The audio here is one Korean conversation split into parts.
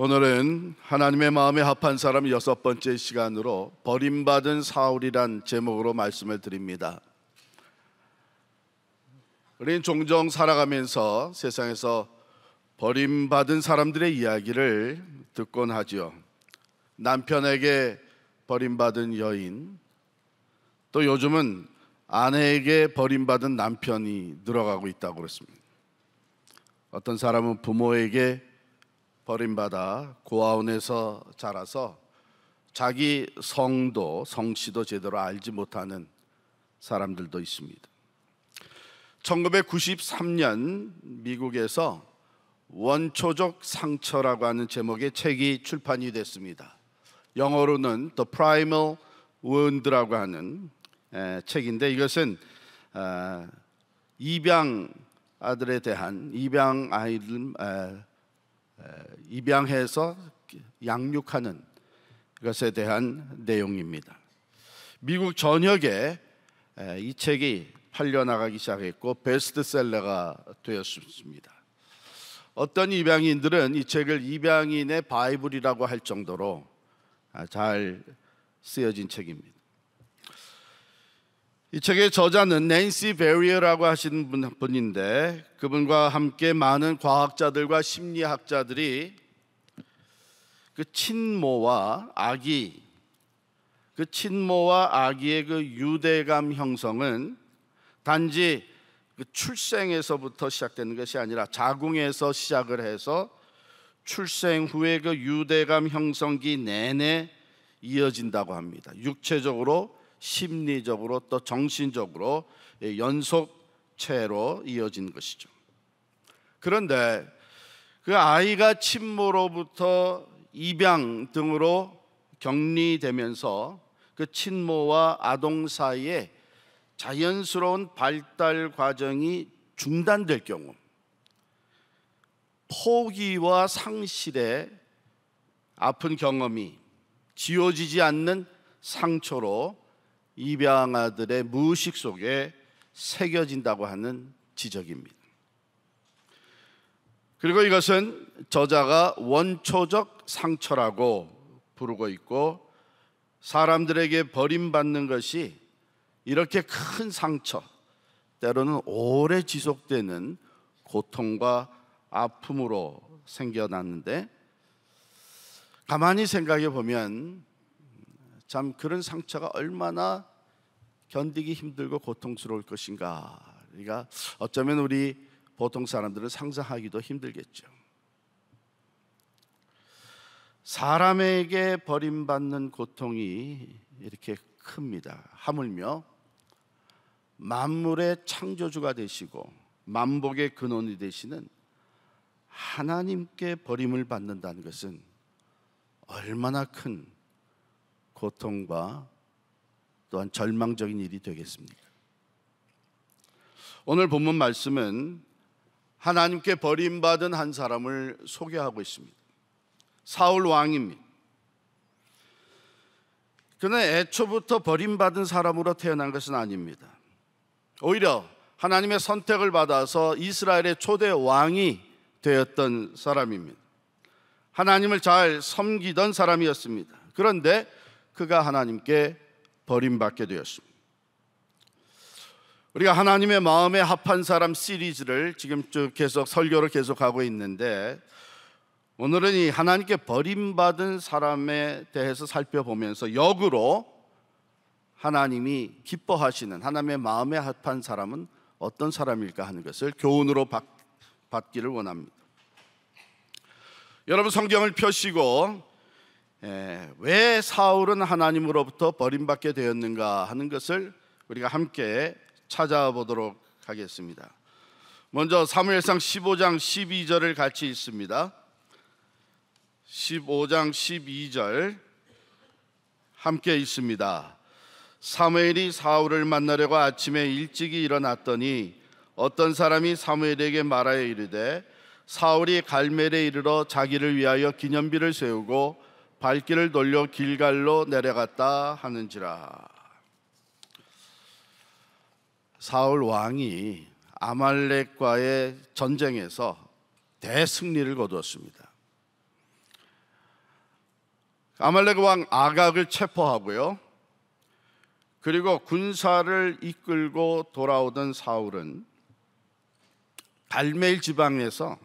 오늘은 하나님의 마음에 합한 사람 6번째 시간으로 버림받은 사울이란 제목으로 말씀을 드립니다. 우리는 종종 살아가면서 세상에서 버림받은 사람들의 이야기를 듣곤 하죠. 남편에게 버림받은 여인, 또 요즘은 아내에게 버림받은 남편이 늘어가고 있다고 그랬습니다. 어떤 사람은 부모에게 버림받아 고아원에서 자라서 자기 성씨도 제대로 알지 못하는 사람들도 있습니다. 1993년 미국에서 원초적 상처라고 하는 제목의 책이 출판이 됐습니다. 영어로는 The Primal Wound라고 하는 책인데, 이것은 입양아들에 대한 입양해서 양육하는 것에 대한 내용입니다. 미국 전역에 이 책이 팔려나가기 시작했고 베스트셀러가 되었습니다. 어떤 입양인들은 이 책을 입양인의 바이블이라고 할 정도로 잘 쓰여진 책입니다. 이 책의 저자는 낸시 베리어라고 하시는 분인데, 그분과 함께 많은 과학자들과 심리학자들이 그 친모와 아기의 그 유대감 형성은 단지 그 출생에서부터 시작되는 것이 아니라 자궁에서 시작을 해서 출생 후에 그 유대감 형성기 내내 이어진다고 합니다. 육체적으로, 심리적으로, 또 정신적으로 연속체로 이어진 것이죠. 그런데 그 아이가 친모로부터 입양 등으로 격리되면서 그 친모와 아동 사이에 자연스러운 발달 과정이 중단될 경우, 포기와 상실의 아픈 경험이 지워지지 않는 상처로 입양아들의 무의식 속에 새겨진다고 하는 지적입니다. 그리고 이것은 저자가 원초적 상처라고 부르고 있고, 사람들에게 버림받는 것이 이렇게 큰 상처, 때로는 오래 지속되는 고통과 아픔으로 생겨났는데, 가만히 생각해 보면 참 그런 상처가 얼마나 견디기 힘들고 고통스러울 것인가, 그러니까 어쩌면 우리 보통 사람들은 상상하기도 힘들겠죠. 사람에게 버림받는 고통이 이렇게 큽니다. 하물며 만물의 창조주가 되시고 만복의 근원이 되시는 하나님께 버림을 받는다는 것은 얼마나 큰 고통과 또한 절망적인 일이 되겠습니까? 오늘 본문 말씀은 하나님께 버림받은 한 사람을 소개하고 있습니다. 사울 왕입니다. 그는 애초부터 버림받은 사람으로 태어난 것은 아닙니다. 오히려 하나님의 선택을 받아서 이스라엘의 초대 왕이 되었던 사람입니다. 하나님을 잘 섬기던 사람이었습니다. 그런데 그가 하나님께 버림받게 되었습니다. 우리가 하나님의 마음에 합한 사람 시리즈를 지금 쭉 계속 설교를 계속하고 있는데, 오늘은 이 하나님께 버림받은 사람에 대해서 살펴보면서 역으로 하나님이 기뻐하시는 하나님의 마음에 합한 사람은 어떤 사람일까 하는 것을 교훈으로 받기를 원합니다. 여러분 성경을 펴시고 왜 사울은 하나님으로부터 버림받게 되었는가 하는 것을 우리가 함께 찾아보도록 하겠습니다. 먼저 사무엘상 15장 12절을 같이 읽습니다. 15장 12절 함께 읽습니다. 사무엘이 사울을 만나려고 아침에 일찍이 일어났더니 어떤 사람이 사무엘에게 말하여 이르되 사울이 갈멜에 이르러 자기를 위하여 기념비를 세우고 발길을 돌려 길갈로 내려갔다 하는지라. 사울 왕이 아말렉과의 전쟁에서 대승리를 거두었습니다. 아말렉 왕 아각을 체포하고요. 그리고 군사를 이끌고 돌아오던 사울은 갈멜 지방에서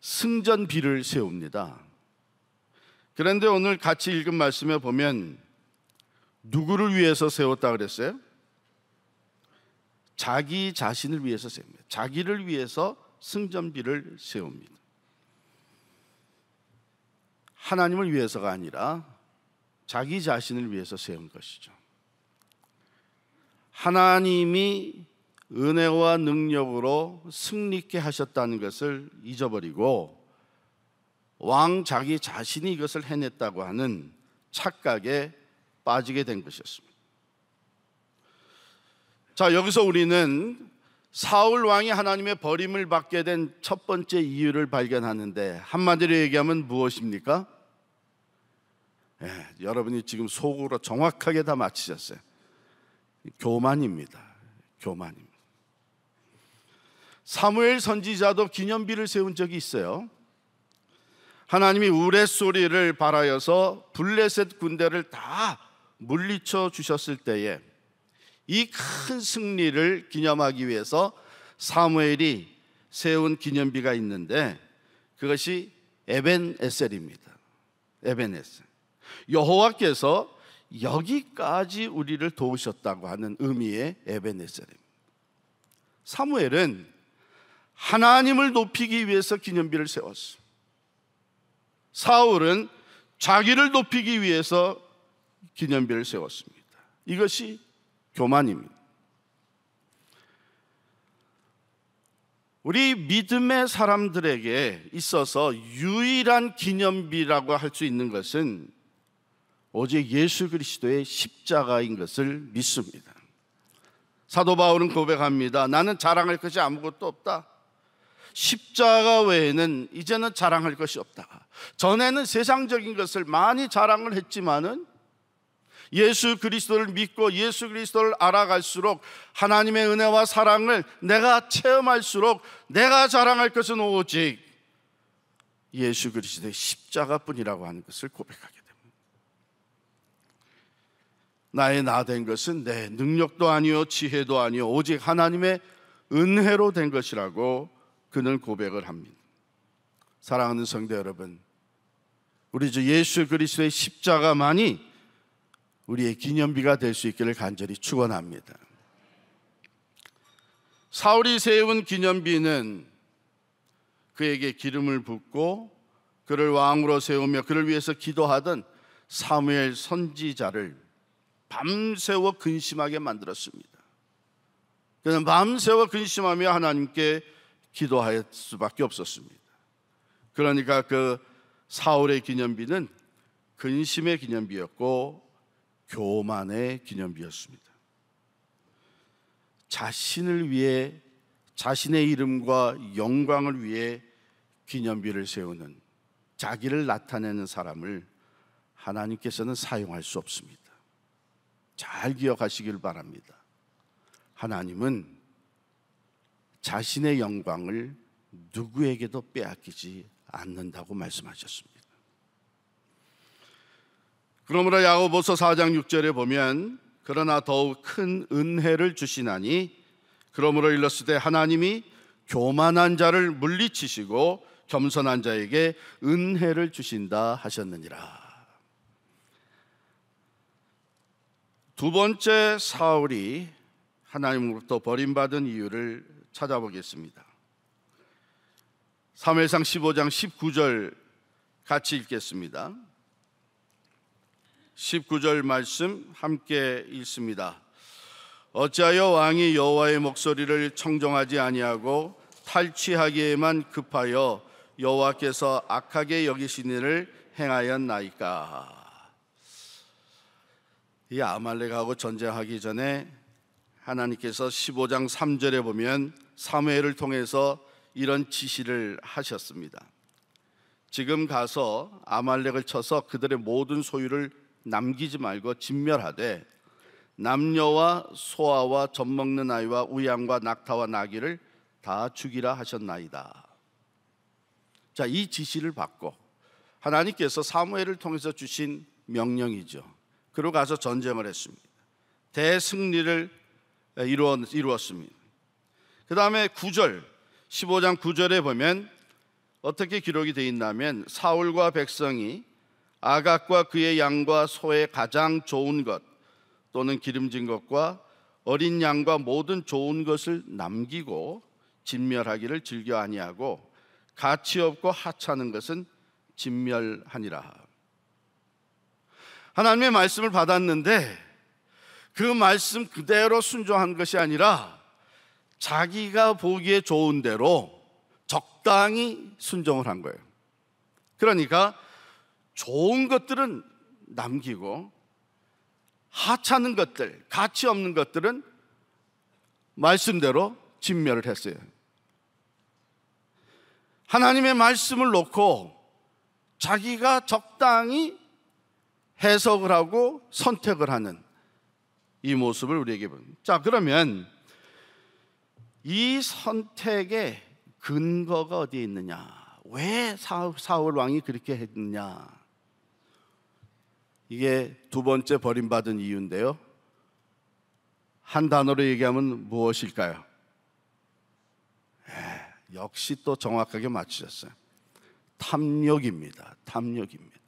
승전비를 세웁니다. 그런데 오늘 같이 읽은 말씀에 보면 누구를 위해서 세웠다 그랬어요? 자기 자신을 위해서 세웁니다. 자기를 위해서 승전비를 세웁니다. 하나님을 위해서가 아니라 자기 자신을 위해서 세운 것이죠. 하나님이 은혜와 능력으로 승리케 하셨다는 것을 잊어버리고 왕 자기 자신이 이것을 해냈다고 하는 착각에 빠지게 된 것이었습니다. 자, 여기서 우리는 사울 왕이 하나님의 버림을 받게 된 첫 번째 이유를 발견하는데, 한마디로 얘기하면 무엇입니까? 여러분이 지금 속으로 정확하게 다 맞히셨어요. 교만입니다. 교만입니다. 사무엘 선지자도 기념비를 세운 적이 있어요. 하나님이 우레소리를 발하여서 블레셋 군대를 다 물리쳐 주셨을 때에 이 큰 승리를 기념하기 위해서 사무엘이 세운 기념비가 있는데, 그것이 에벤에셀입니다. 에벤에셀. 여호와께서 여기까지 우리를 도우셨다고 하는 의미의 에벤에셀입니다. 사무엘은 하나님을 높이기 위해서 기념비를 세웠어요. 사울은 자기를 높이기 위해서 기념비를 세웠습니다. 이것이 교만입니다. 우리 믿음의 사람들에게 있어서 유일한 기념비라고 할 수 있는 것은 오직 예수 그리스도의 십자가인 것을 믿습니다. 사도 바울은 고백합니다. 나는 자랑할 것이 아무것도 없다. 십자가 외에는 이제는 자랑할 것이 없다. 전에는 세상적인 것을 많이 자랑을 했지만은 예수 그리스도를 믿고 예수 그리스도를 알아갈수록 하나님의 은혜와 사랑을 내가 체험할수록 내가 자랑할 것은 오직 예수 그리스도의 십자가뿐이라고 하는 것을 고백하게 됩니다. 나의 나 된 것은 내 능력도 아니요 지혜도 아니요 오직 하나님의 은혜로 된 것이라고 그는 고백을 합니다. 사랑하는 성도 여러분, 우리 주 예수 그리스도의 십자가만이 우리의 기념비가 될 수 있기를 간절히 축원합니다. 사울이 세운 기념비는 그에게 기름을 붓고 그를 왕으로 세우며 그를 위해서 기도하던 사무엘 선지자를 밤새워 근심하게 만들었습니다. 그는 밤새워 근심하며 하나님께 기도할 수밖에 없었습니다. 그러니까 그 사울의 기념비는 근심의 기념비였고 교만의 기념비였습니다. 자신을 위해, 자신의 이름과 영광을 위해 기념비를 세우는, 자기를 나타내는 사람을 하나님께서는 사용할 수 없습니다. 잘 기억하시길 바랍니다. 하나님은 자신의 영광을 누구에게도 빼앗기지 않는다고 말씀하셨습니다. 그러므로 야고보서 4장 6절에 보면 그러나 더욱 큰 은혜를 주시나니 그러므로 일렀으되 하나님이 교만한 자를 물리치시고 겸손한 자에게 은혜를 주신다 하셨느니라. 두 번째 사울이 하나님으로부터 버림받은 이유를 찾아보겠습니다. 사무엘상 15장 19절 같이 읽겠습니다. 19절 말씀 함께 읽습니다. 어찌하여 왕이 여호와의 목소리를 청종하지 아니하고 탈취하기에만 급하여 여호와께서 악하게 여기신 일을 행하였나이까. 이 아말렉하고 전쟁하기 전에 하나님께서 15장 3절에 보면 사무엘을 통해서 이런 지시를 하셨습니다. 지금 가서 아말렉을 쳐서 그들의 모든 소유를 남기지 말고 진멸하되 남녀와 소아와 젖먹는 아이와 우양과 낙타와 나귀를 다 죽이라 하셨나이다. 자, 이 지시를 받고 하나님께서 사무엘을 통해서 주신 명령이죠. 그러고 가서 전쟁을 했습니다. 대승리를 이루었습니다. 그 다음에 9절, 15장 9절에 보면 어떻게 기록이 되어 있냐면 사울과 백성이 아각과 그의 양과 소의 가장 좋은 것 또는 기름진 것과 어린 양과 모든 좋은 것을 남기고 진멸하기를 즐겨 아니하고 가치 없고 하찮은 것은 진멸하니라. 하나님의 말씀을 받았는데 그 말씀 그대로 순종한 것이 아니라 자기가 보기에 좋은 대로 적당히 순종을 한 거예요. 그러니까 좋은 것들은 남기고 하찮은 것들, 가치 없는 것들은 말씀대로 진멸을 했어요. 하나님의 말씀을 놓고 자기가 적당히 해석을 하고 선택을 하는 이 모습을 우리에게 보입니다. 자, 그러면 이 선택의 근거가 어디에 있느냐? 왜 사울 왕이 그렇게 했느냐? 이게 두 번째 버림받은 이유인데요. 한 단어로 얘기하면 무엇일까요? 역시 또 정확하게 맞추셨어요. 탐욕입니다. 탐욕입니다.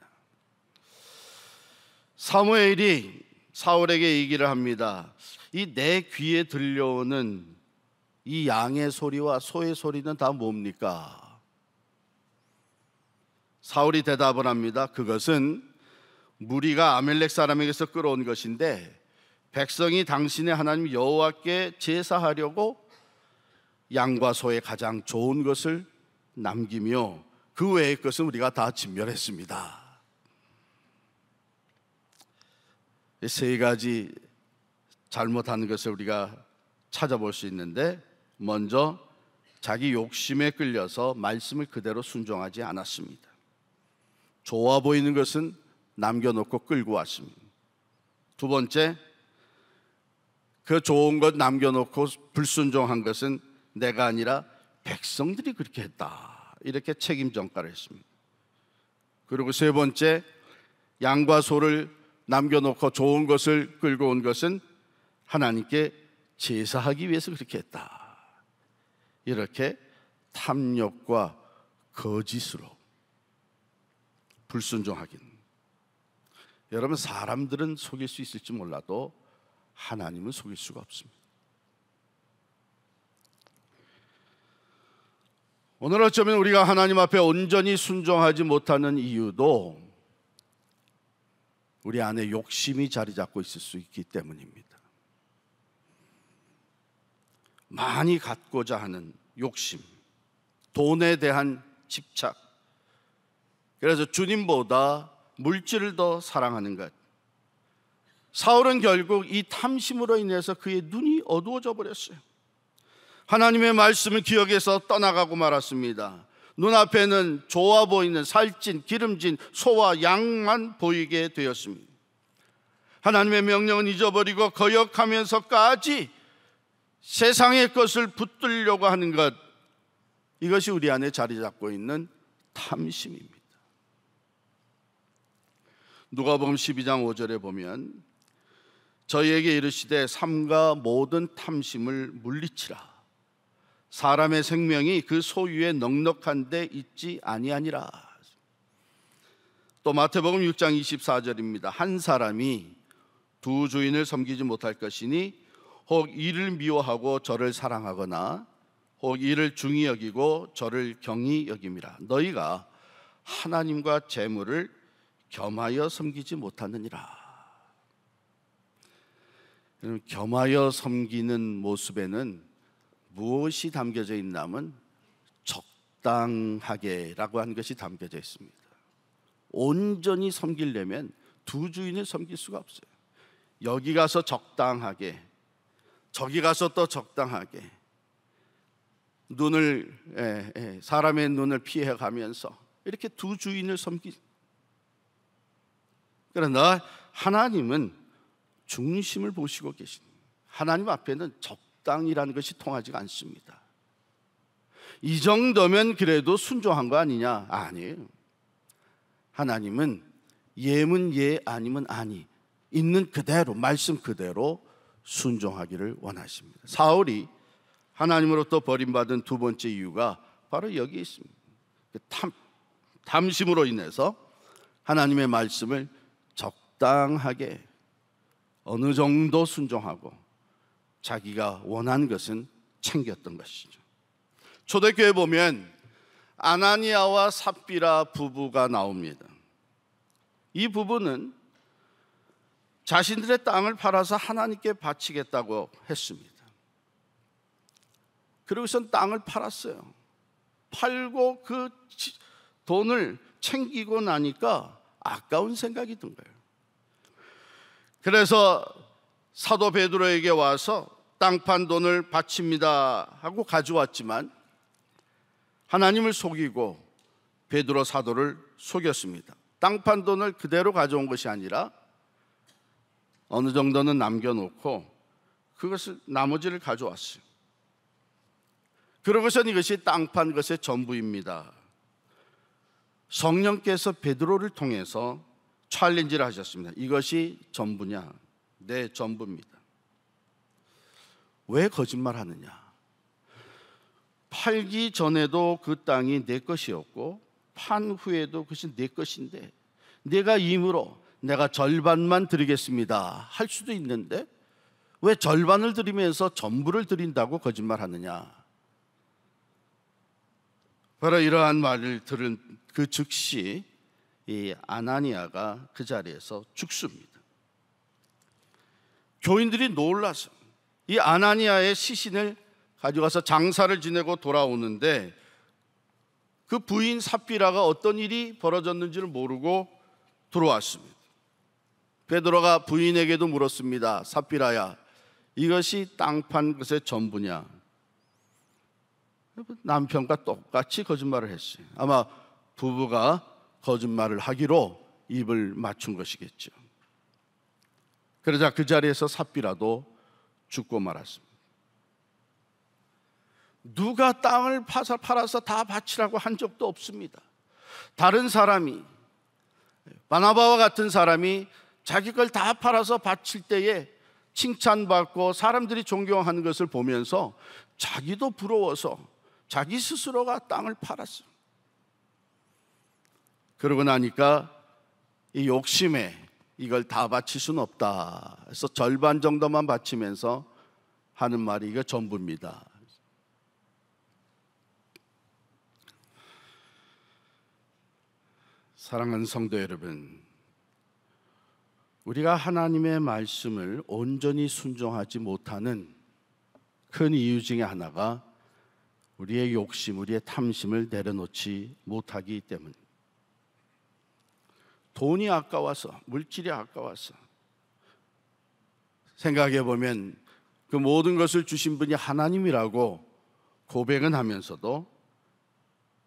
사무엘이 사울에게 얘기를 합니다. 이 내 귀에 들려오는 이 양의 소리와 소의 소리는 다 뭡니까? 사울이 대답을 합니다. 그것은 무리가 아멜렉 사람에게서 끌어온 것인데 백성이 당신의 하나님 여호와께 제사하려고 양과 소의 가장 좋은 것을 남기며 그 외의 것은 우리가 다 진멸했습니다. 세 가지 잘못하는 것을 우리가 찾아볼 수 있는데, 먼저 자기 욕심에 끌려서 말씀을 그대로 순종하지 않았습니다. 좋아 보이는 것은 남겨놓고 끌고 왔습니다. 두 번째, 그 좋은 것 남겨놓고 불순종한 것은 내가 아니라 백성들이 그렇게 했다, 이렇게 책임 전가를 했습니다. 그리고 세 번째, 양과 소를 남겨놓고 좋은 것을 끌고 온 것은 하나님께 제사하기 위해서 그렇게 했다. 이렇게 탐욕과 거짓으로 불순종하긴. 여러분, 사람들은 속일 수 있을지 몰라도 하나님은 속일 수가 없습니다. 오늘 어쩌면 우리가 하나님 앞에 온전히 순종하지 못하는 이유도 우리 안에 욕심이 자리 잡고 있을 수 있기 때문입니다. 많이 갖고자 하는 욕심, 돈에 대한 집착, 그래서 주님보다 물질을 더 사랑하는 것. 사울은 결국 이 탐심으로 인해서 그의 눈이 어두워져 버렸어요. 하나님의 말씀을 기억해서 떠나가고 말았습니다. 눈앞에는 좋아 보이는 살찐 기름진 소와 양만 보이게 되었습니다. 하나님의 명령은 잊어버리고 거역하면서까지 세상의 것을 붙들려고 하는 것, 이것이 우리 안에 자리 잡고 있는 탐심입니다. 누가복음 12장 5절에 보면 저희에게 이르시되 삼가 모든 탐심을 물리치라. 사람의 생명이 그 소유에 넉넉한 데 있지 아니하니라. 또 마태복음 6장 24절입니다. 한 사람이 두 주인을 섬기지 못할 것이니 혹 이를 미워하고 저를 사랑하거나 혹 이를 중히 여기고 저를 경히 여김이라. 너희가 하나님과 재물을 겸하여 섬기지 못하느니라. 겸하여 섬기는 모습에는 무엇이 담겨져 있냐면 적당하게라고 하는 것이 담겨져 있습니다. 온전히 섬기려면 두 주인을 섬길 수가 없어요. 여기 가서 적당하게, 저기 가서 또 적당하게, 사람의 눈을 피해가면서 이렇게 두 주인을 그러나 하나님은 중심을 보시고 계십니다. 하나님 앞에는 적당이라는 것이 통하지가 않습니다. 이 정도면 그래도 순종한 거 아니냐? 아니에요. 하나님은 예면 예, 아니면 아니, 있는 그대로, 말씀 그대로 순종하기를 원하십니다. 사울이 하나님으로부터 버림받은 두 번째 이유가 바로 여기 있습니다. 탐심으로 인해서 하나님의 말씀을 적당하게 어느 정도 순종하고 자기가 원한 것은 챙겼던 것이죠. 초대교회 보면 아나니아와 삽비라 부부가 나옵니다. 이 부부는 자신들의 땅을 팔아서 하나님께 바치겠다고 했습니다. 그러고선 땅을 팔았어요. 팔고 그 돈을 챙기고 나니까 아까운 생각이 든 거예요. 그래서 사도 베드로에게 와서 땅 판 돈을 바칩니다 하고 가져왔지만 하나님을 속이고 베드로 사도를 속였습니다. 땅 판 돈을 그대로 가져온 것이 아니라 어느 정도는 남겨놓고 그것을 나머지를 가져왔어요. 그러고선 이것이 땅 판 것의 전부입니다. 성령께서 베드로를 통해서 챌린지를 하셨습니다. 이것이 전부냐? 네, 전부입니다. 왜 거짓말하느냐? 팔기 전에도 그 땅이 내 것이었고 판 후에도 그것이 내 것인데 내가 임으로 내가 절반만 드리겠습니다 할 수도 있는데 왜 절반을 드리면서 전부를 드린다고 거짓말하느냐? 바로 이러한 말을 들은 그 즉시 이 아나니아가 그 자리에서 죽습니다. 교인들이 놀라서 이 아나니아의 시신을 가져가서 장사를 지내고 돌아오는데 그 부인 삽비라가 어떤 일이 벌어졌는지를 모르고 들어왔습니다. 베드로가 부인에게도 물었습니다. 삽비라야, 이것이 땅 판 것의 전부냐? 남편과 똑같이 거짓말을 했어요. 아마 부부가 거짓말을 하기로 입을 맞춘 것이겠죠. 그러자 그 자리에서 삽비라도 죽고 말았습니다. 누가 땅을 팔아서 다 바치라고 한 적도 없습니다. 다른 사람이, 바나바와 같은 사람이 자기 걸 다 팔아서 바칠 때에 칭찬받고 사람들이 존경하는 것을 보면서 자기도 부러워서 자기 스스로가 땅을 팔았어요. 그러고 나니까 이 욕심에 이걸 다 바칠 수는 없다 해서 절반 정도만 바치면서 하는 말이 이거 전부입니다. 사랑하는 성도 여러분, 우리가 하나님의 말씀을 온전히 순종하지 못하는 큰 이유 중에 하나가 우리의 욕심, 우리의 탐심을 내려놓지 못하기 때문. 돈이 아까워서, 물질이 아까워서. 생각해 보면 그 모든 것을 주신 분이 하나님이라고 고백은 하면서도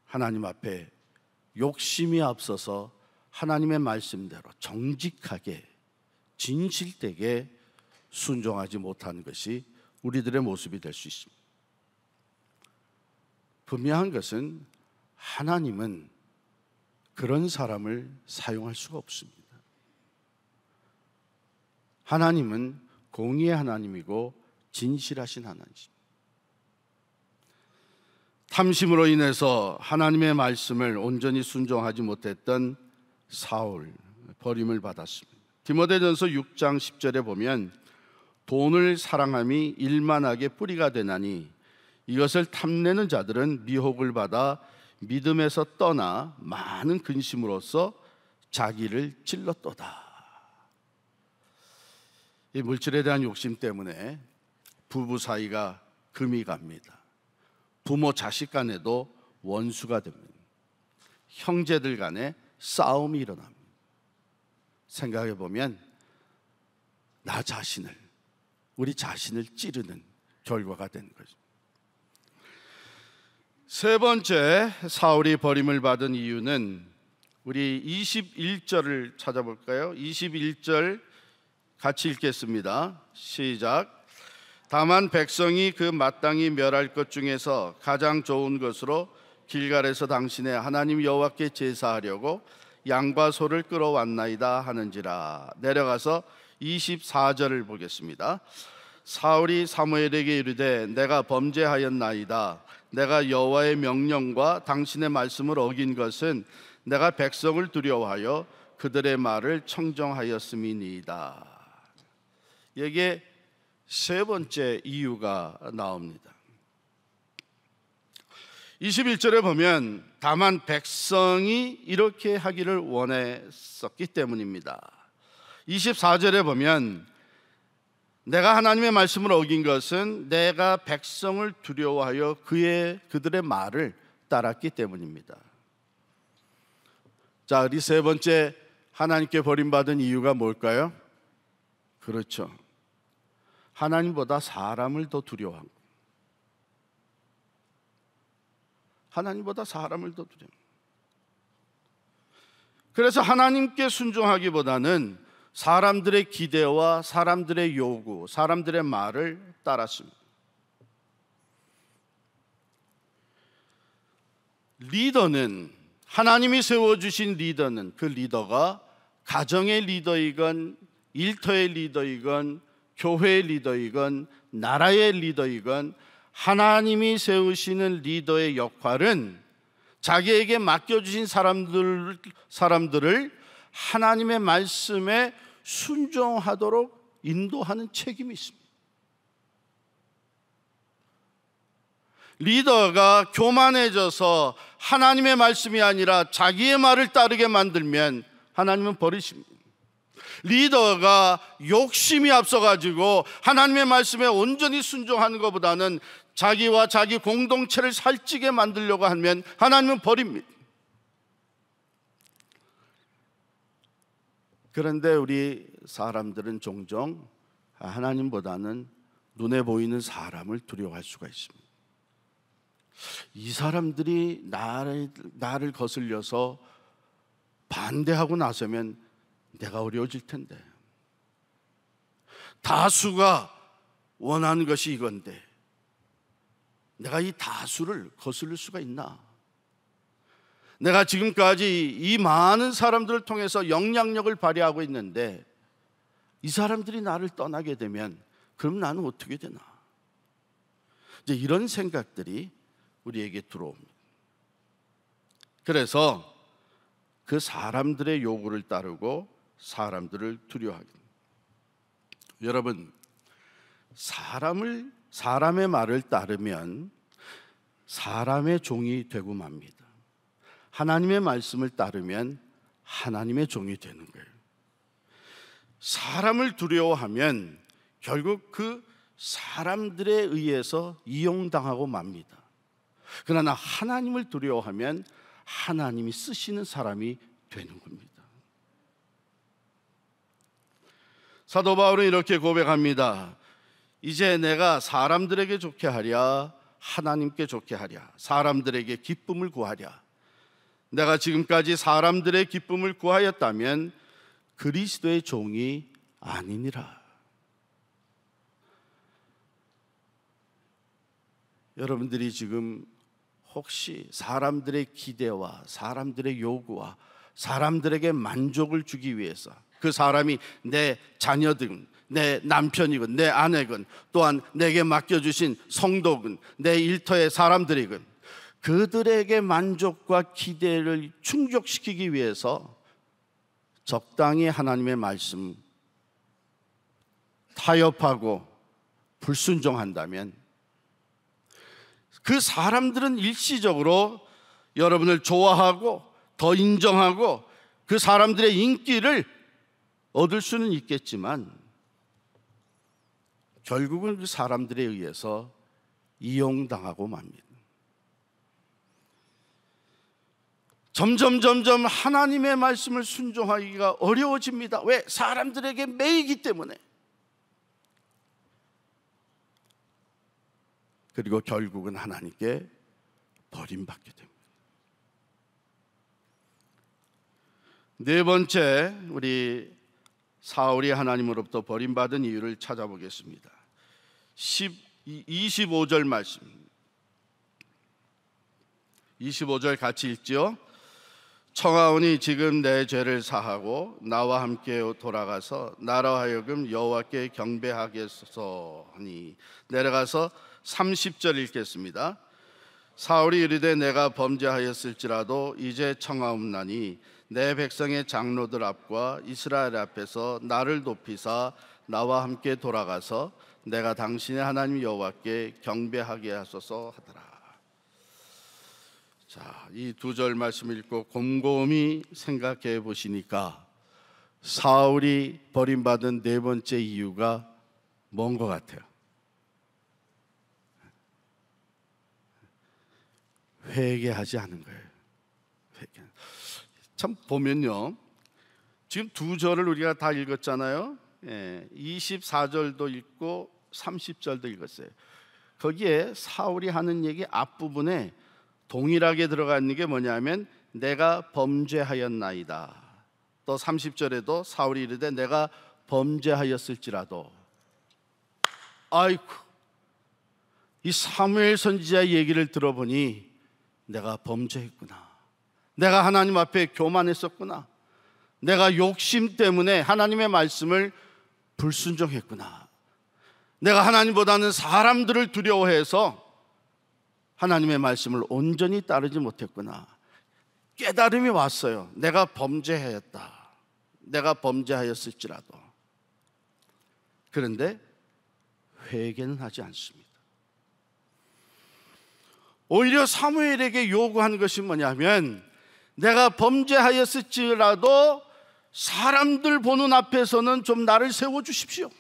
하나님 앞에 욕심이 앞서서 하나님의 말씀대로 정직하게 진실되게 순종하지 못하는 것이 우리들의 모습이 될 수 있습니다. 분명한 것은 하나님은 그런 사람을 사용할 수가 없습니다. 하나님은 공의의 하나님이고 진실하신 하나님입니다. 탐심으로 인해서 하나님의 말씀을 온전히 순종하지 못했던 사울, 버림을 받았습니다. 디모데전서 6장 10절에 보면 돈을 사랑함이 일만하게 뿌리가 되나니 이것을 탐내는 자들은 미혹을 받아 믿음에서 떠나 많은 근심으로써 자기를 찔렀도다. 이 물질에 대한 욕심 때문에 부부 사이가 금이 갑니다. 부모 자식 간에도 원수가 됩니다. 형제들 간에 싸움이 일어납니다. 생각해 보면 나 자신을, 우리 자신을 찌르는 결과가 된 거죠. 세 번째 사울이 버림을 받은 이유는 우리 21절을 찾아볼까요? 21절 같이 읽겠습니다. 시작. 다만 백성이 그 마땅히 멸할 것 중에서 가장 좋은 것으로 길갈에서 당신의 하나님 여호와께 제사하려고 양과 소를 끌어왔나이다 하는지라. 내려가서 24절을 보겠습니다. 사울이 사무엘에게 이르되 내가 범죄하였나이다. 내가 여호와의 명령과 당신의 말씀을 어긴 것은 내가 백성을 두려워하여 그들의 말을 청정하였음이니이다. 여기에 세 번째 이유가 나옵니다. 21절에 보면 다만 백성이 이렇게 하기를 원했었기 때문입니다. 24절에 보면 내가 하나님의 말씀을 어긴 것은 내가 백성을 두려워하여 그들의 말을 따랐기 때문입니다. 자, 우리 세 번째 하나님께 버림받은 이유가 뭘까요? 그렇죠. 하나님보다 사람을 더 두려워한 것. 하나님보다 사람을 더 두려워. 그래서 하나님께 순종하기보다는 사람들의 기대와 사람들의 요구, 사람들의 말을 따랐습니다. 리더는, 하나님이 세워주신 리더는, 그 리더가 가정의 리더이건 일터의 리더이건 교회의 리더이건 나라의 리더이건 하나님이 세우시는 리더의 역할은 자기에게 맡겨주신 사람들을 하나님의 말씀에 순종하도록 인도하는 책임이 있습니다. 리더가 교만해져서 하나님의 말씀이 아니라 자기의 말을 따르게 만들면 하나님은 버리십니다. 리더가 욕심이 앞서가지고 하나님의 말씀에 온전히 순종하는 것보다는 자기와 자기 공동체를 살찌게 만들려고 하면 하나님은 버립니다. 그런데 우리 사람들은 종종 하나님보다는 눈에 보이는 사람을 두려워할 수가 있습니다. 이 사람들이 나를 거슬려서 반대하고 나서면 내가 어려워질 텐데, 다수가 원하는 것이 이건데 내가 이 다수를 거슬릴 수가 있나? 내가 지금까지 이 많은 사람들을 통해서 영향력을 발휘하고 있는데 이 사람들이 나를 떠나게 되면 그럼 나는 어떻게 되나? 이제 이런 생각들이 우리에게 들어옵니다. 그래서 그 사람들의 요구를 따르고 사람들을 두려워하게 됩니다. 여러분, 사람의 말을 따르면 사람의 종이 되고 맙니다. 하나님의 말씀을 따르면 하나님의 종이 되는 거예요. 사람을 두려워하면 결국 그 사람들에 의해서 이용당하고 맙니다. 그러나 하나님을 두려워하면 하나님이 쓰시는 사람이 되는 겁니다. 사도 바울은 이렇게 고백합니다. 이제 내가 사람들에게 좋게 하랴 하나님께 좋게 하랴 사람들에게 기쁨을 구하랴. 내가 지금까지 사람들의 기쁨을 구하였다면 그리스도의 종이 아니니라. 여러분들이 지금 혹시 사람들의 기대와 사람들의 요구와 사람들에게 만족을 주기 위해서 그 사람이 내 자녀든 내 남편이건 내 아내건 또한 내게 맡겨주신 성도건 내 일터의 사람들이건 그들에게 만족과 기대를 충족시키기 위해서 적당히 하나님의 말씀 타협하고 불순종한다면 그 사람들은 일시적으로 여러분을 좋아하고 더 인정하고 그 사람들의 인기를 얻을 수는 있겠지만 결국은 그 사람들에 의해서 이용당하고 맙니다. 점점 하나님의 말씀을 순종하기가 어려워집니다. 왜? 사람들에게 매이기 때문에. 그리고 결국은 하나님께 버림받게 됩니다. 네 번째, 우리 사울이 하나님으로부터 버림받은 이유를 찾아보겠습니다. 25절 말씀, 25절 같이 읽죠. 청하오니 지금 내 죄를 사하고 나와 함께 돌아가서 나로 하여금 여호와께 경배하게 하소서 하니. 내려가서 30절 읽겠습니다. 사울이 이르되 내가 범죄하였을지라도 이제 청하옵나니 내 백성의 장로들 앞과 이스라엘 앞에서 나를 높이사 나와 함께 돌아가서 내가 당신의 하나님 여호와께 경배하게 하소서 하더라. 자, 이 두 절 말씀 읽고 곰곰이 생각해 보시니까 사울이 버림받은 네 번째 이유가 뭔 것 같아요? 회개하지 않은 거예요. 참 보면요, 지금 두 절을 우리가 다 읽었잖아요. 24절도 읽고 30절도 읽었어요. 거기에 사울이 하는 얘기 앞부분에 동일하게 들어가 있는 게 뭐냐면 내가 범죄하였나이다. 또 30절에도 사울이 이르되 내가 범죄하였을지라도. 아이고, 이 사무엘 선지자의 얘기를 들어보니 내가 범죄했구나. 내가 하나님 앞에 교만했었구나. 내가 욕심 때문에 하나님의 말씀을 불순종했구나. 내가 하나님보다는 사람들을 두려워해서 하나님의 말씀을 온전히 따르지 못했구나. 깨달음이 왔어요. 내가 범죄하였다. 내가 범죄하였을지라도. 그런데 회개는 하지 않습니다. 오히려 사무엘에게 요구하는 것이 뭐냐면 내가 범죄하였을지라도 사람들 보는 앞에서는 좀 나를 세워주십시오.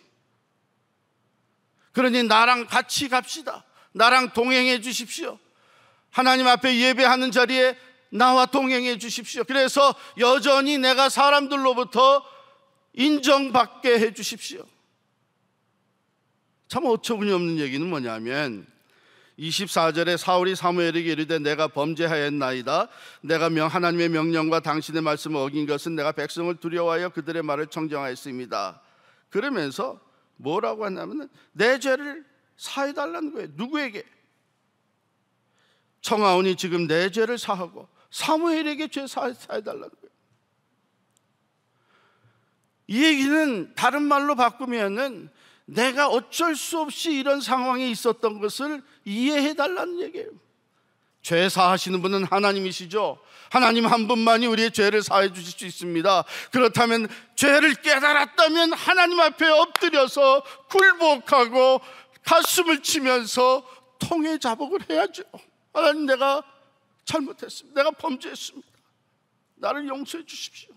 그러니 나랑 같이 갑시다. 나랑 동행해 주십시오. 하나님 앞에 예배하는 자리에 나와 동행해 주십시오. 그래서 여전히 내가 사람들로부터 인정받게 해 주십시오. 참 어처구니 없는 얘기는 뭐냐면 24절에 사울이 사무엘에게 이르되 내가 범죄하였나이다. 내가 하나님의 명령과 당신의 말씀을 어긴 것은 내가 백성을 두려워하여 그들의 말을 청정하였습니다. 그러면서 뭐라고 하냐면 내 죄를 사해달라는 거예요. 누구에게? 청하오니 지금 내 죄를 사하고 사무엘에게 죄 사해달라는 거예요. 이 얘기는 다른 말로 바꾸면은 내가 어쩔 수 없이 이런 상황에 있었던 것을 이해해달라는 얘기예요. 죄 사하시는 분은 하나님이시죠. 하나님 한 분만이 우리의 죄를 사해 주실 수 있습니다. 그렇다면 죄를 깨달았다면 하나님 앞에 엎드려서 굴복하고 가슴을 치면서 통회 자복을 해야죠. 하나님, 내가 잘못했습니다. 내가 범죄했습니다. 나를 용서해 주십시오.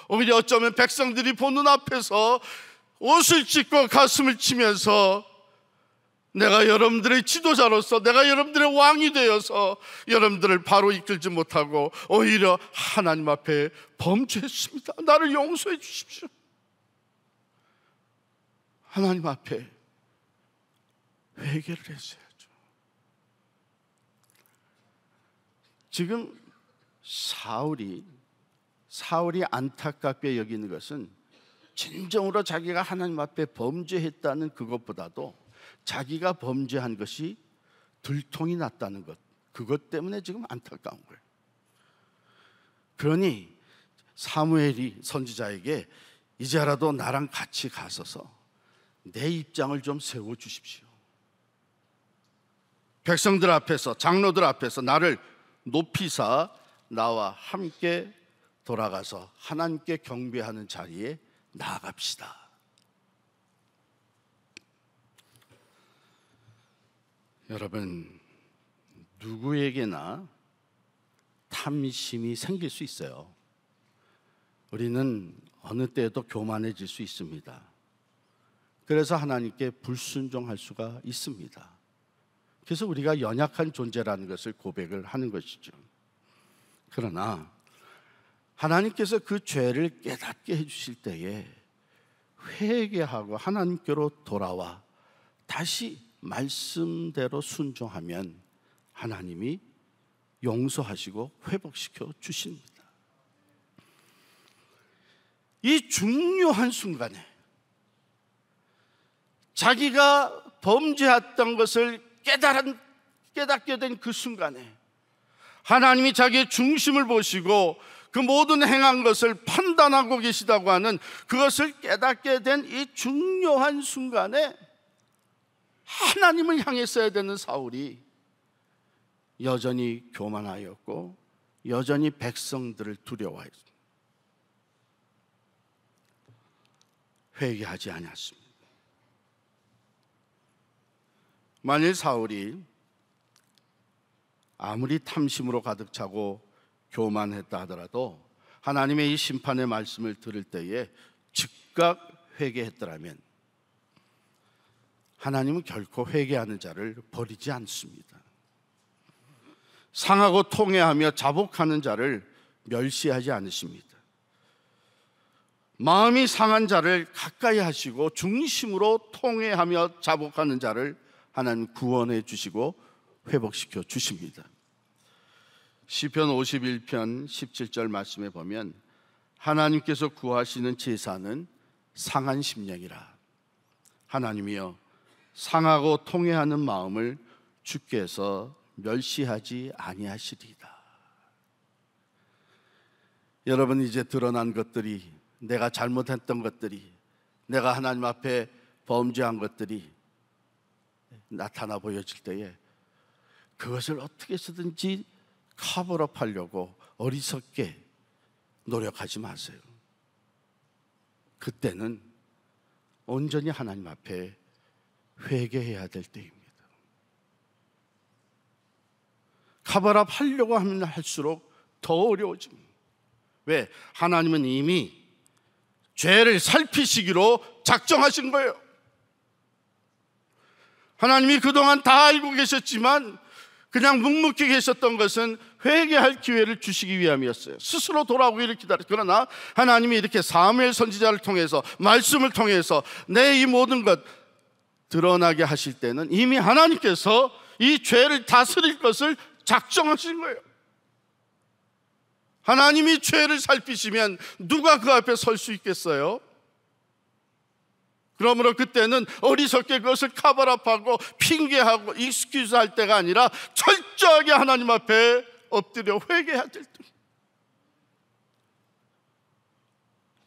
오히려 어쩌면 백성들이 보는 앞에서 옷을 찢고 가슴을 치면서 내가 여러분들의 지도자로서, 내가 여러분들의 왕이 되어서 여러분들을 바로 이끌지 못하고 오히려 하나님 앞에 범죄했습니다. 나를 용서해 주십시오. 하나님 앞에 회개를 했어야죠. 지금 사울이 안타깝게 여기는 것은 진정으로 자기가 하나님 앞에 범죄했다는 그것보다도 자기가 범죄한 것이 들통이 났다는 것, 그것 때문에 지금 안타까운 거예요. 그러니 사무엘이 선지자에게 이제라도 나랑 같이 가서서 내 입장을 좀 세워주십시오. 백성들 앞에서, 장로들 앞에서 나를 높이사 나와 함께 돌아가서 하나님께 경배하는 자리에 나아갑시다. 여러분, 누구에게나 탐심이 생길 수 있어요. 우리는 어느 때에도 교만해질 수 있습니다. 그래서 하나님께 불순종할 수가 있습니다. 그래서 우리가 연약한 존재라는 것을 고백을 하는 것이죠. 그러나 하나님께서 그 죄를 깨닫게 해주실 때에 회개하고 하나님께로 돌아와 다시 말씀대로 순종하면 하나님이 용서하시고 회복시켜 주십니다. 이 중요한 순간에 자기가 범죄했던 것을 깨닫게 된 그 순간에 하나님이 자기의 중심을 보시고 그 모든 행한 것을 판단하고 계시다고 하는 그것을 깨닫게 된 이 중요한 순간에 하나님을 향했어야 되는 사울이 여전히 교만하였고 여전히 백성들을 두려워했습니다. 회개하지 않았습니다. 만일 사울이 아무리 탐심으로 가득 차고 교만했다 하더라도 하나님의 이 심판의 말씀을 들을 때에 즉각 회개했더라면 하나님은 결코 회개하는 자를 버리지 않습니다. 상하고 통회하며 자복하는 자를 멸시하지 않으십니다. 마음이 상한 자를 가까이 하시고 중심으로 통회하며 자복하는 자를 하나님 구원해 주시고 회복시켜 주십니다. 시편 51편 17절 말씀에 보면 하나님께서 구하시는 제사는 상한 심령이라. 하나님이여 상하고 통회하는 마음을 주께서 멸시하지 아니하시리이다. 여러분, 이제 드러난 것들이, 내가 잘못했던 것들이, 내가 하나님 앞에 범죄한 것들이 나타나 보여질 때에 그것을 어떻게 해서든지 커버업 하려고 어리석게 노력하지 마세요. 그때는 온전히 하나님 앞에 회개해야 될 때입니다. 커버업 하려고 하면 할수록 더 어려워집니다. 왜? 하나님은 이미 죄를 살피시기로 작정하신 거예요. 하나님이 그동안 다 알고 계셨지만 그냥 묵묵히 계셨던 것은 회개할 기회를 주시기 위함이었어요. 스스로 돌아오기를 기다렸어요. 그러나 하나님이 이렇게 사무엘 선지자를 통해서, 말씀을 통해서 내 이 모든 것 드러나게 하실 때는 이미 하나님께서 이 죄를 다스릴 것을 작정하신 거예요. 하나님이 죄를 살피시면 누가 그 앞에 설 수 있겠어요? 그러므로 그때는 어리석게 그것을 커버업하고 핑계하고 익스큐즈 할 때가 아니라 철저하게 하나님 앞에 엎드려 회개해야 될 때.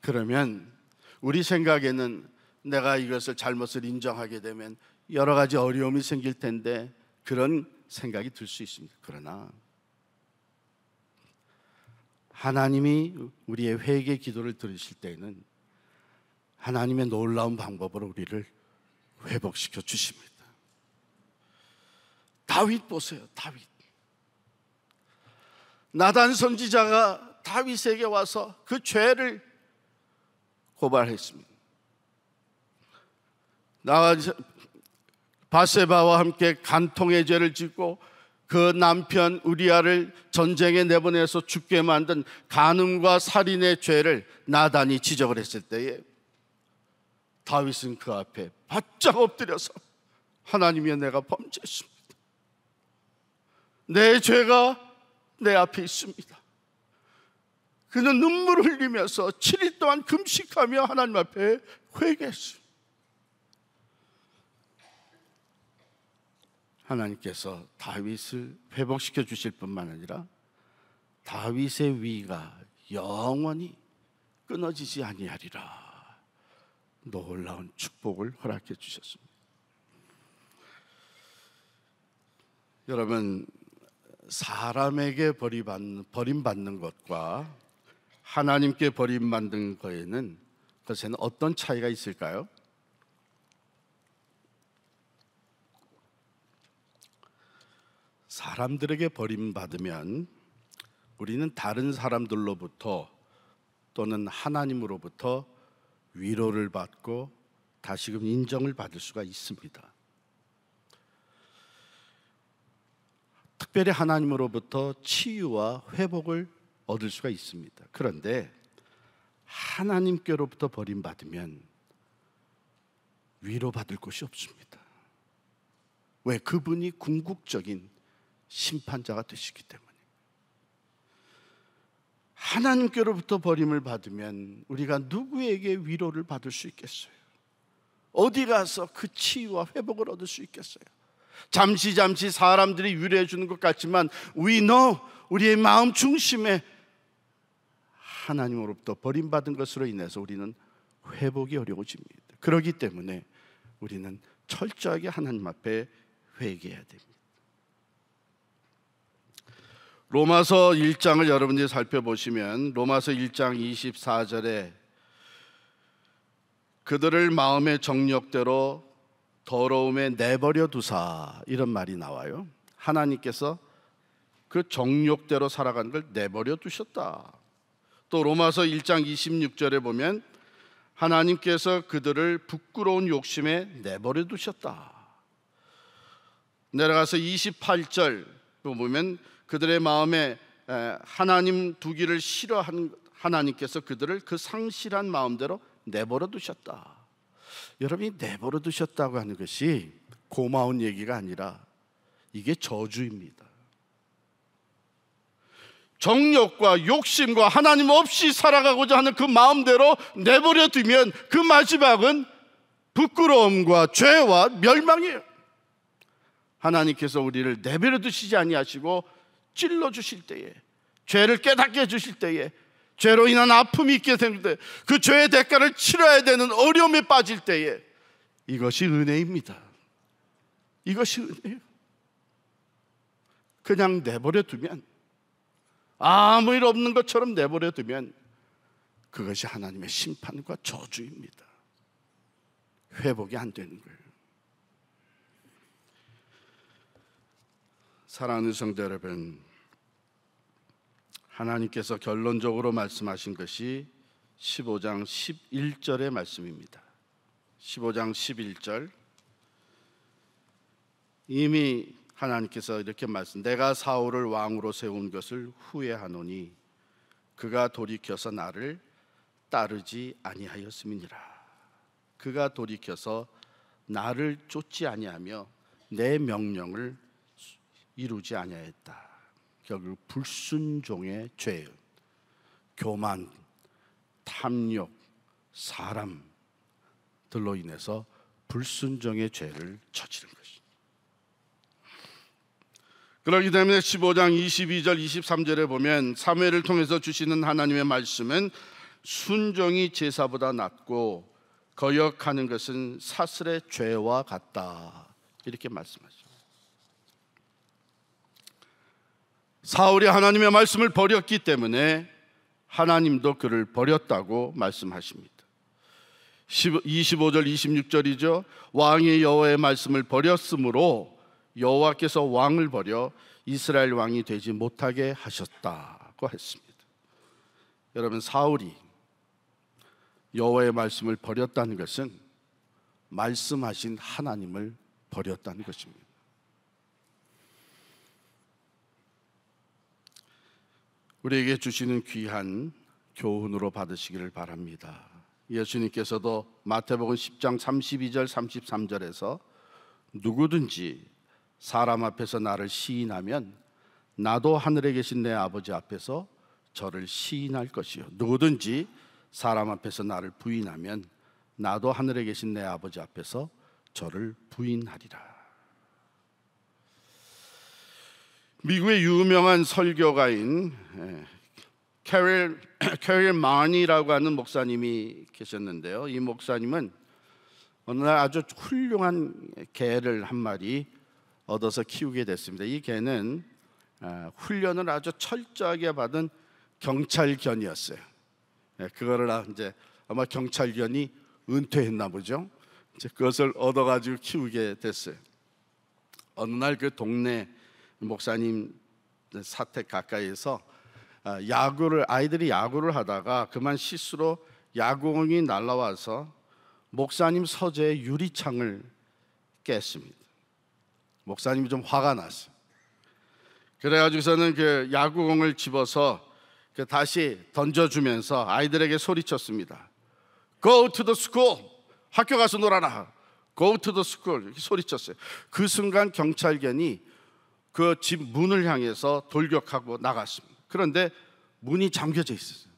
그러면 우리 생각에는 내가 이것을 잘못을 인정하게 되면 여러 가지 어려움이 생길 텐데 그런 생각이 들 수 있습니다. 그러나 하나님이 우리의 회개 기도를 들으실 때에는 하나님의 놀라운 방법으로 우리를 회복시켜 주십니다. 다윗 보세요. 다윗. 나단 선지자가 다윗에게 와서 그 죄를 고발했습니다. 바세바와 함께 간통의 죄를 짓고 그 남편 우리아를 전쟁에 내보내서 죽게 만든 간음과 살인의 죄를 나단이 지적을 했을 때에 다윗은 그 앞에 바짝 엎드려서 하나님이여, 내가 범죄했습니다. 내 죄가 내 앞에 있습니다. 그는 눈물을 흘리면서 7일 동안 금식하며 하나님 앞에 회개했습니다. 하나님께서 다윗을 회복시켜 주실 뿐만 아니라 다윗의 위가 영원히 끊어지지 아니하리라. 놀라운 축복을 허락해 주셨습니다. 여러분, 사람에게 버림받는 것과 하나님께 버림받는 것에는 어떤 차이가 있을까요? 사람들에게 버림받으면 우리는 다른 사람들로부터 또는 하나님으로부터 위로를 받고 다시금 인정을 받을 수가 있습니다. 특별히 하나님으로부터 치유와 회복을 얻을 수가 있습니다. 그런데 하나님께로부터 버림받으면 위로받을 곳이 없습니다. 왜? 그분이 궁극적인 심판자가 되시기 때문에. 하나님께로부터 버림을 받으면 우리가 누구에게 위로를 받을 수 있겠어요? 어디 가서 그 치유와 회복을 얻을 수 있겠어요? 잠시 사람들이 위로해 주는 것 같지만 we know, 우리의 마음 중심에 하나님으로부터 버림받은 것으로 인해서 우리는 회복이 어려워집니다. 그렇기 때문에 우리는 철저하게 하나님 앞에 회개해야 됩니다. 로마서 1장을 여러분들이 살펴보시면 로마서 1장 24절에 그들을 마음의 정욕대로 더러움에 내버려 두사, 이런 말이 나와요. 하나님께서 그 정욕대로 살아가는 걸 내버려 두셨다. 또 로마서 1장 26절에 보면 하나님께서 그들을 부끄러운 욕심에 내버려 두셨다. 내려가서 28절 보면 그들의 마음에 하나님 두기를 싫어한 하나님께서 그들을 그 상실한 마음대로 내버려 두셨다. 여러분이 내버려 두셨다고 하는 것이 고마운 얘기가 아니라 이게 저주입니다. 정욕과 욕심과 하나님 없이 살아가고자 하는 그 마음대로 내버려 두면 그 마지막은 부끄러움과 죄와 멸망이에요. 하나님께서 우리를 내버려 두시지 아니하시고 찔러 주실 때에, 죄를 깨닫게 해주실 때에, 죄로 인한 아픔이 있게 될 때, 그 죄의 대가를 치러야 되는 어려움에 빠질 때에, 이것이 은혜입니다. 이것이 은혜예요. 그냥 내버려 두면, 아무 일 없는 것처럼 내버려 두면 그것이 하나님의 심판과 저주입니다. 회복이 안 되는 거예요. 사랑하는 성도 여러분, 하나님께서 결론적으로 말씀하신 것이 15장 11절의 말씀입니다. 15장 11절, 이미 하나님께서 이렇게 말씀, 내가 사울을 왕으로 세운 것을 후회하노니 그가 돌이켜서 나를 따르지 아니하였음이니라. 그가 돌이켜서 나를 쫓지 아니하며 내 명령을 이루지 아니하였다. 결국 불순종의 죄, 교만, 탐욕, 사람들로 인해서 불순종의 죄를 저지른 것입니다. 그렇기 때문에 15장 22절 23절에 보면 사무엘을 통해서 주시는 하나님의 말씀은 순종이 제사보다 낫고 거역하는 것은 사슬의 죄와 같다, 이렇게 말씀하죠. 사울이 하나님의 말씀을 버렸기 때문에 하나님도 그를 버렸다고 말씀하십니다. 25절 26절이죠. 왕이 여호와의 말씀을 버렸으므로 여호와께서 왕을 버려 이스라엘 왕이 되지 못하게 하셨다고 했습니다. 여러분, 사울이 여호와의 말씀을 버렸다는 것은 말씀하신 하나님을 버렸다는 것입니다. 우리에게 주시는 귀한 교훈으로 받으시기를 바랍니다. 예수님께서도 마태복음 10장 32절 33절에서 누구든지 사람 앞에서 나를 시인하면 나도 하늘에 계신 내 아버지 앞에서 저를 시인할 것이요, 누구든지 사람 앞에서 나를 부인하면 나도 하늘에 계신 내 아버지 앞에서 저를 부인하리라. 미국의 유명한 설교가인 캐릴 마니라고 하는 목사님이 계셨는데요, 이 목사님은 어느 날 아주 훌륭한 개를 한 마리 얻어서 키우게 됐습니다. 이 개는 훈련을 아주 철저하게 받은 경찰견이었어요. 그거를 이제 아마 경찰견이 은퇴했나 보죠. 이제 그것을 얻어가지고 키우게 됐어요. 어느 날 그 동네 목사님 사택 가까이에서 아이들이 야구를 하다가 그만 실수로 야구공이 날아와서 목사님 서재의 유리창을 깼습니다. 목사님이 좀 화가 났어요. 그래가지고서는 그 야구공을 집어서 다시 던져주면서 아이들에게 소리쳤습니다. Go to the school. 학교 가서 놀아라. Go to the school. 이렇게 소리쳤어요. 그 순간 경찰견이 그 집 문을 향해서 돌격하고 나갔습니다. 그런데 문이 잠겨져 있었어요.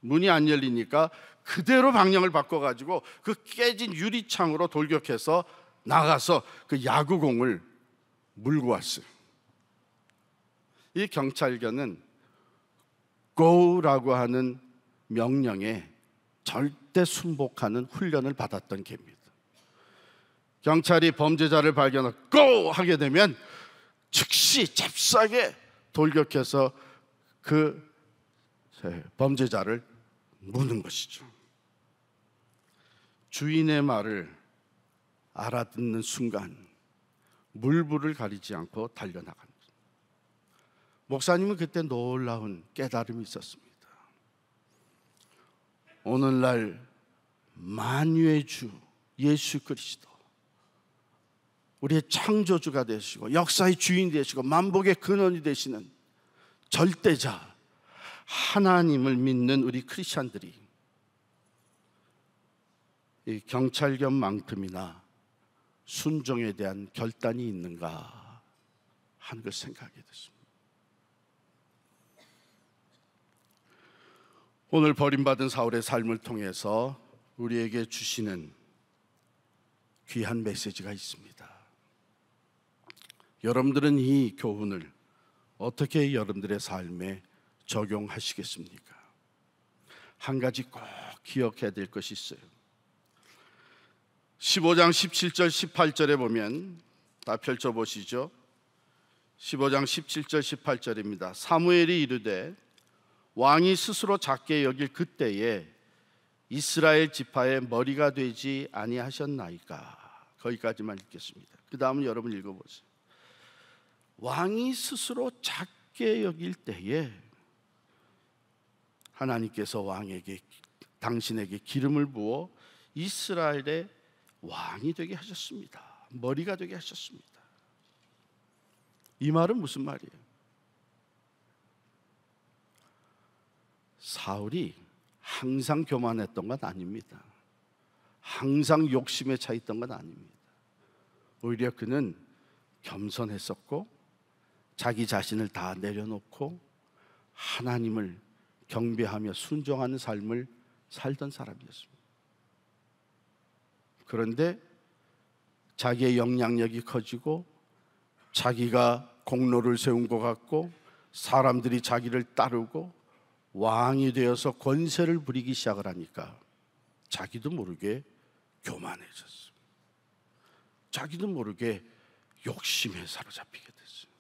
문이 안 열리니까 그대로 방향을 바꿔가지고 그 깨진 유리창으로 돌격해서 나가서 그 야구공을 물고 왔어요. 이 경찰견은 go라고 하는 명령에 절대 순복하는 훈련을 받았던 개입니다. 경찰이 범죄자를 발견하고 하게 되면 즉시 잽싸게 돌격해서 그 범죄자를 무는 것이죠. 주인의 말을 알아듣는 순간 물불을 가리지 않고 달려나간다. 목사님은 그때 놀라운 깨달음이 있었습니다. 오늘날 만유의 주 예수 그리스도, 우리의 창조주가 되시고 역사의 주인이 되시고 만복의 근원이 되시는 절대자 하나님을 믿는 우리 크리스찬들이 이 경찰견만큼이나 순종에 대한 결단이 있는가 하는 걸 생각하게 됐습니다. 오늘 버림받은 사울의 삶을 통해서 우리에게 주시는 귀한 메시지가 있습니다. 여러분들은 이 교훈을 어떻게 여러분들의 삶에 적용하시겠습니까? 한 가지 꼭 기억해야 될 것이 있어요. 15장 17절 18절에 보면, 다 펼쳐보시죠. 15장 17절 18절입니다. 사무엘이 이르되 왕이 스스로 작게 여길 그때에 이스라엘 지파의 머리가 되지 아니하셨나이까. 거기까지만 읽겠습니다. 그 다음은 여러분 읽어보세요. 왕이 스스로 작게 여길 때에 하나님께서 왕에게, 당신에게 기름을 부어 이스라엘의 왕이 되게 하셨습니다. 머리가 되게 하셨습니다. 이 말은 무슨 말이에요? 사울이 항상 교만했던 건 아닙니다. 항상 욕심에 차 있던 건 아닙니다. 오히려 그는 겸손했었고 자기 자신을 다 내려놓고 하나님을 경배하며 순종하는 삶을 살던 사람이었습니다. 그런데 자기의 영향력이 커지고 자기가 공로를 세운 것 같고 사람들이 자기를 따르고 왕이 되어서 권세를 부리기 시작을 하니까 자기도 모르게 교만해졌어요. 자기도 모르게 욕심에 사로잡히게 됐어요.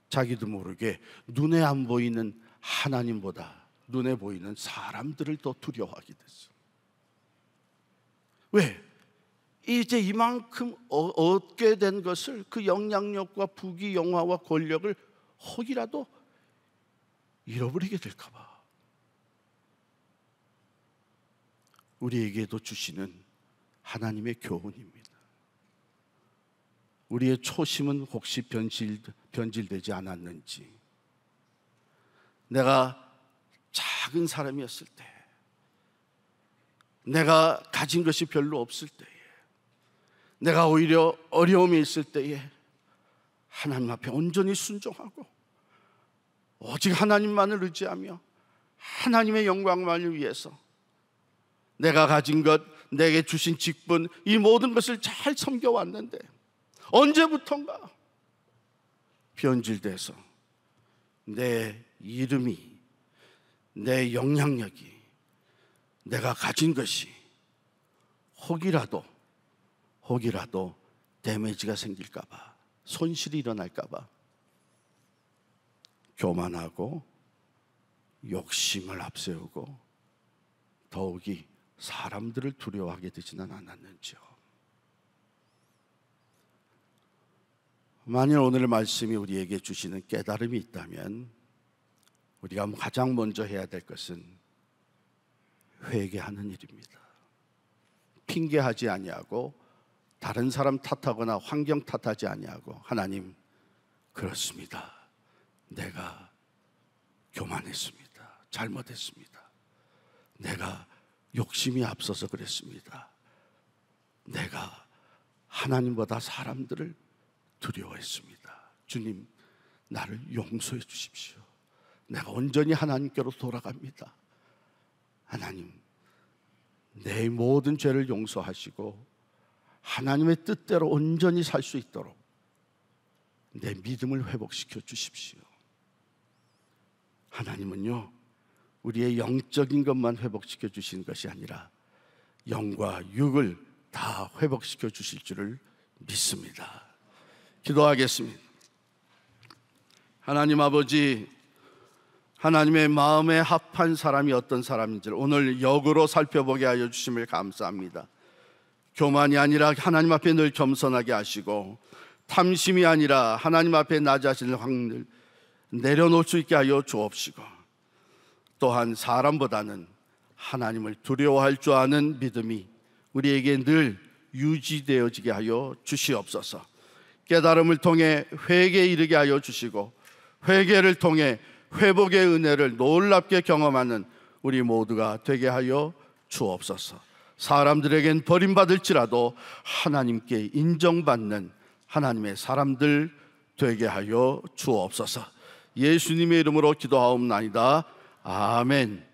자기도 모르게 눈에 안 보이는 하나님보다 눈에 보이는 사람들을 더 두려워하게 됐어요. 왜? 이제 이만큼 얻게 된 것을, 그 영향력과 부귀 영화와 권력을 혹이라도 잃어버리게 될까 봐. 우리에게도 주시는 하나님의 교훈입니다. 우리의 초심은 혹시 변질되지 않았는지, 내가 작은 사람이었을 때, 내가 가진 것이 별로 없을 때에, 내가 오히려 어려움이 있을 때에 하나님 앞에 온전히 순종하고 오직 하나님만을 의지하며 하나님의 영광만을 위해서 내가 가진 것, 내게 주신 직분, 이 모든 것을 잘 섬겨왔는데 언제부턴가 변질돼서 내 이름이, 내 영향력이, 내가 가진 것이 혹이라도 데미지가 생길까 봐, 손실이 일어날까 봐 교만하고 욕심을 앞세우고 더욱이 사람들을 두려워하게 되지는 않았는지요. 만일 오늘 말씀이 우리에게 주시는 깨달음이 있다면 우리가 가장 먼저 해야 될 것은 회개하는 일입니다. 핑계하지 아니하고 다른 사람 탓하거나 환경 탓하지 아니하고, 하나님, 그렇습니다. 내가 교만했습니다. 잘못했습니다. 내가 욕심이 앞서서 그랬습니다. 내가 하나님보다 사람들을 두려워했습니다. 주님, 나를 용서해 주십시오. 내가 온전히 하나님께로 돌아갑니다. 하나님, 내 모든 죄를 용서하시고 하나님의 뜻대로 온전히 살 수 있도록 내 믿음을 회복시켜 주십시오. 하나님은요, 우리의 영적인 것만 회복시켜 주시는 것이 아니라 영과 육을 다 회복시켜 주실 줄을 믿습니다. 기도하겠습니다. 하나님 아버지, 하나님의 마음에 합한 사람이 어떤 사람인지를 오늘 역으로 살펴보게 하여 주심을 감사합니다. 교만이 아니라 하나님 앞에 늘 겸손하게 하시고, 탐심이 아니라 하나님 앞에 나 자신을 확 내려놓을 수 있게 하여 주옵시고, 또한 사람보다는 하나님을 두려워할 줄 아는 믿음이 우리에게 늘 유지되어지게 하여 주시옵소서. 깨달음을 통해 회개에 이르게 하여 주시고, 회개를 통해 회복의 은혜를 놀랍게 경험하는 우리 모두가 되게 하여 주옵소서. 사람들에겐 버림받을지라도 하나님께 인정받는 하나님의 사람들 되게 하여 주옵소서. 예수님의 이름으로 기도하옵나이다. 아멘.